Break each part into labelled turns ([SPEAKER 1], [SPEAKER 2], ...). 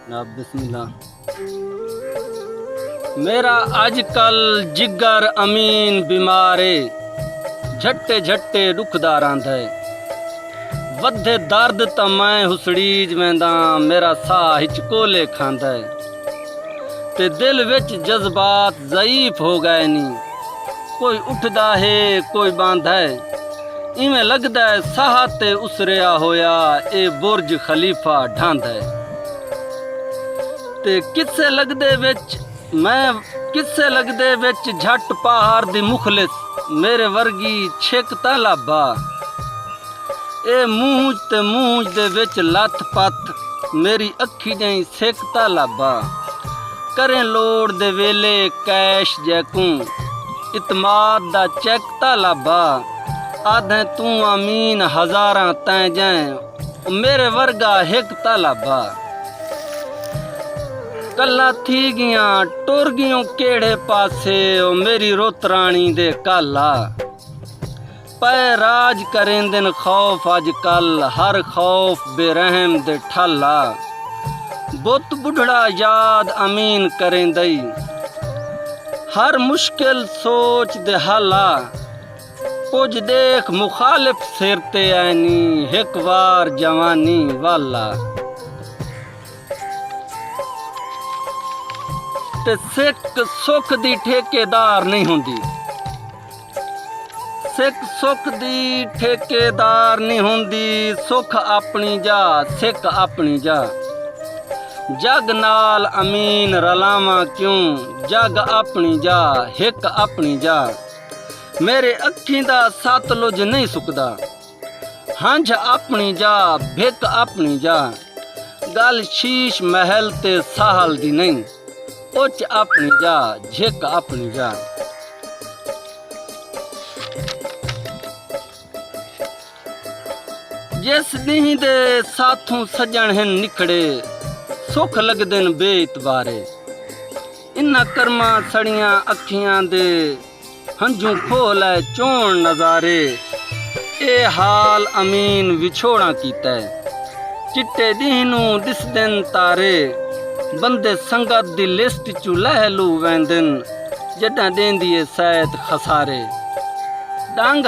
[SPEAKER 1] ना बिस्मिल्लाह। मेरा अजकल जिगर अमीन बीमारे झट्टे झट्टे दुखदा रंदा है। वधे दर्द त मैं हुसड़ीज वेंदा, मेरा साह हिचकोले खांदा है ते दिल विच जज्बात ज़ईफ हो गए नी। कोई उठदा है कोई बांधा है, इवें लगदा है साह ते उसरिया होया ए बुर्ज खलीफा ढांदा है। ते किस्से लगदे विच झट पहाड़ दी मुखलिस मेरे वर्गी छेकता लाभा। ए मूंज ते मूंज दे विच लथ पथ मेरी अखी जई सेकता लाभा। करें लोड़ दे वेले कैश जैकूं इतमाद दा चैकता लाभा। आधे तू अमीन हजारां तैं जैं मेरे वर्गा हिकता लाभा। कल्ला थी गियां टुर गियों केड़े पासे ओ मेरी रुत रानी दे काला। पै राज करेंदन खौफ अजकल हर खौफ बेरहम दे ठाला। बुत बुढ़ड़ा याद अमीन करेंदई हर मुश्किल सोच दे हाला। कुछ देख मुखालिफ सिर ते ऐनी हिक वार जवानी वाला। ते सिख सुख दी ठेकेदार नहीं हुंदी, सिख सुख दी ठेकेदार नहीं हुंदी। सुख अपनी जा सिख अपनी जा। जग नाल अमीन रलावां क्यों, जग अपनी जा हिक अपनी जा। मेरे अखीं दा सतलुज नहीं सुकदा, हंझ अपनी जा भिक अपनी जा। गल शीश महल ते साहल दी नहीं, उच अपनी जा झिक अपनी जा। जिस नीं दे साथों सजण हिन निखड़े सुख लगदन बेइतबारे। इन्ना कर्मा सड़ियां अखियां दे हंझू खोल है चोण नजारे। ए हाल अमीन विछोड़ा कीता है चिट्टे दीनू दिसदन तारे। बंदे संगत दी लिस्ट चू लहलू वेंदन जड्डां देंदी ए सैद खसारे। डंग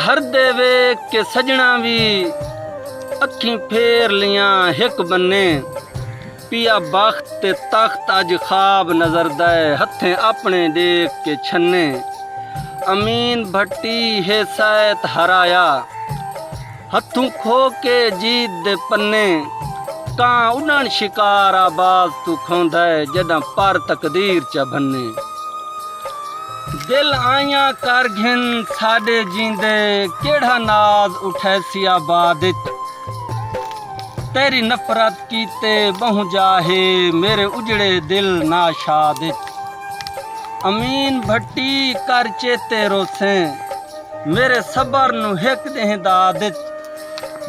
[SPEAKER 1] हर दे वेख के सजना भी अखीं फेर लियां हिक बन्ने। पिया बख्त ते तख्त अज ख्वाब नजर दे हथें अपने देख के छन्ने। अमीन भट्टी है सैत हराया हथों खो के जीत दे पन्ने। कां उड़न शिकार आबाज तू खोंदा है जदां पर तकदीर च भन्ने। दिल आइयां कर घिन साडे जींदे केड़ा नाज उठैसी आबाद। तेरी नफरत कीते बहु जाहे मेरे उजड़े दिल नाशाद। अमीन भट्टी कर चेते रोसें मेरे सबर नू हिक दें दाद।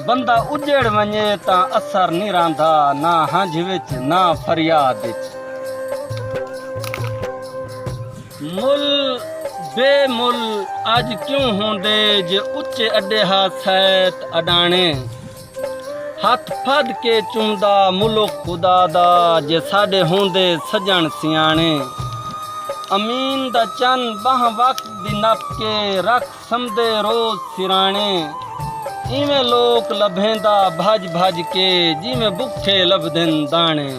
[SPEAKER 1] बंदा उजड़ वञे तां असर नहीं रंदा ना हंझ विच ना फरियाद। मुल बेमुल अज क्यों होंदे जे उच्चे अड्डे हा सैत अडाणे। हथ फद के चुमदा मुल्क खुदा दा जे साडे होंदे सजण सियाणे। अमीन दा चन बाह वक्त दी नप के रख समदे रोज सिराणे। इवें लोक लभेंदा भज भज के जिवें भुखे लभदन दाणे।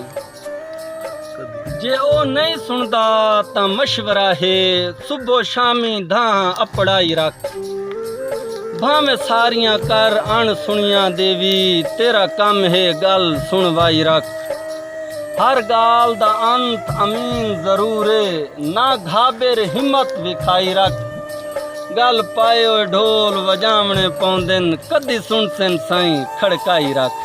[SPEAKER 1] जे ओ नहीं सुनदा तां मशवरा है सुबह शामी धां अपड़ाई रख। भावें सारियां कर अण सुनियां देवी तेरा कम है गल सुनवाई रख। हर गाल दा अंत अमीन जरूर है ना घाबेर हिम्मत विखाई रख। गल पाए ढोल वजावणे पौंदन कदी सुनसन साईं खड़काई रख।